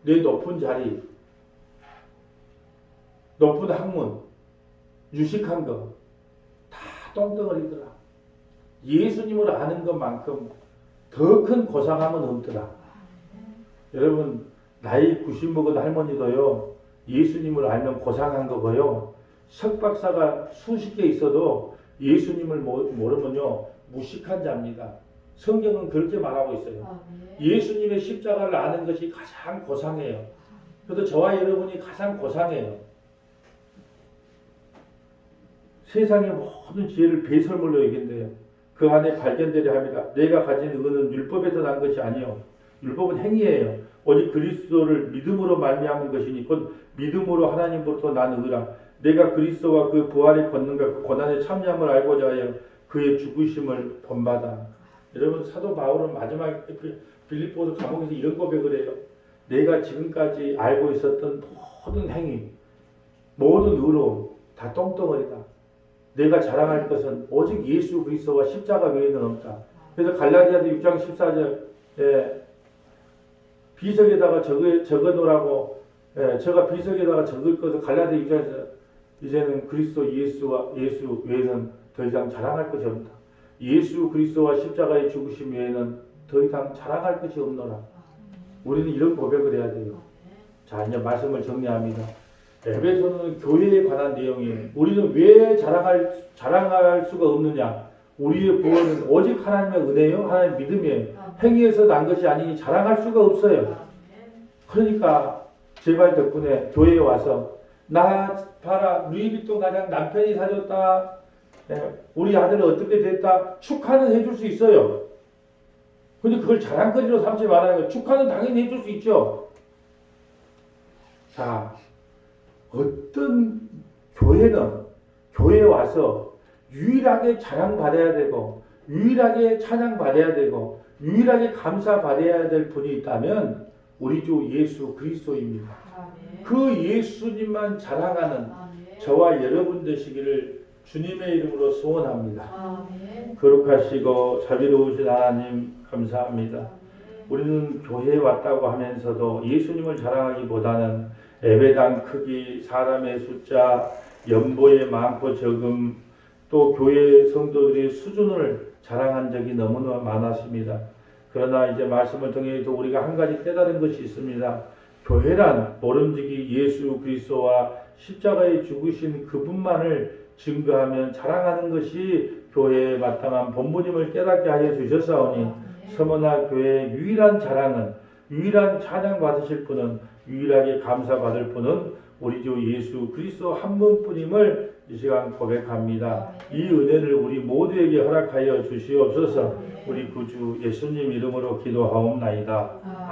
내 높은 자리, 높은 학문, 유식한 거 다 똥덩어리더라. 예수님을 아는 것만큼 더 큰 고상함은 없더라. 여러분 나이 90 먹은 할머니도요 예수님을 알면 고상한 거고요. 석박사가 수십 개 있어도 예수님을 모르면요 무식한 자입니다. 성경은 그렇게 말하고 있어요. 예수님의 십자가를 아는 것이 가장 고상해요. 그래도 저와 여러분이 가장 고상해요. 세상의 모든 지혜를 배설물로 여긴대요. 그 안에 발견되려 합니다. 내가 가진 의는 율법에서 난 것이 아니요 율법은 행위예요. 오직 그리스도를 믿음으로 말미암은 것이니 곧 믿음으로 하나님으로부터 난 의라. 내가 그리스도와 그 부활의 권능과 그 고난의 참여함을 알고자 하여 그의 죽으심을 본받아. 여러분 사도 바울은 마지막 빌립보서 감옥에서 이런 고백을 해요. 내가 지금까지 알고 있었던 모든 행위, 모든 의로움 다 똥덩어리다. 내가 자랑할 것은 오직 예수 그리스도와 십자가 외에는 없다. 그래서 갈라디아서 6장 14절에 비석에다가 적어놓으라고, 제가 비석에다가 적을 것을 갈라디아 6장에서 이제는 그리스도 예수 외에는 더 이상 자랑할 것이 없다. 예수 그리스도와 십자가의 죽으심 외에는 더 이상 자랑할 것이 없노라. 우리는 이런 고백을 해야 돼요. 자, 이제 말씀을 정리합니다. 에베소는 교회에 관한 내용이에요. 우리는 왜 자랑할 수가 없느냐? 우리의 구원은 오직 하나님의 은혜요, 하나님의 믿음이에요. 행위에서 난 것이 아니니 자랑할 수가 없어요. 그러니까 제발 덕분에 교회에 와서 나 봐라, 루이비통 가장 남편이 사줬다. 우리 아들은 어떻게 됐다. 축하는 해줄 수 있어요. 근데 그걸 자랑거리로 삼지 말아요. 축하는 당연히 해줄 수 있죠. 자, 어떤 교회에 와서 유일하게 자랑받아야 되고 유일하게 찬양받아야 되고 유일하게 감사받아야 될 분이 있다면 우리 주 예수 그리스도입니다. 그 예수님만 자랑하는 저와 여러분 되시기를 주님의 이름으로 소원합니다. 거룩하시고 자비로우신 하나님 감사합니다. 우리는 교회에 왔다고 하면서도 예수님을 자랑하기보다는 예배당 크기, 사람의 숫자, 연보의 많고 적음, 또 교회 성도들의 수준을 자랑한 적이 너무나 많았습니다. 그러나 이제 말씀을 통해서 우리가 한 가지 깨달은 것이 있습니다. 교회란 모름지기 예수 그리스도와 십자가에 죽으신 그분만을 증거하면 자랑하는 것이 교회에 마땅한 본분임을 깨닫게 하여 주셨사오니 서머나 교회의 유일한 자랑은, 유일한 찬양 받으실 분은, 유일하게 감사 받을 분은 우리 주 예수 그리스도 한 분뿐임을 이 시간 고백합니다. 이 은혜를 우리 모두에게 허락하여 주시옵소서. 우리 구주 예수님 이름으로 기도하옵나이다. 아멘.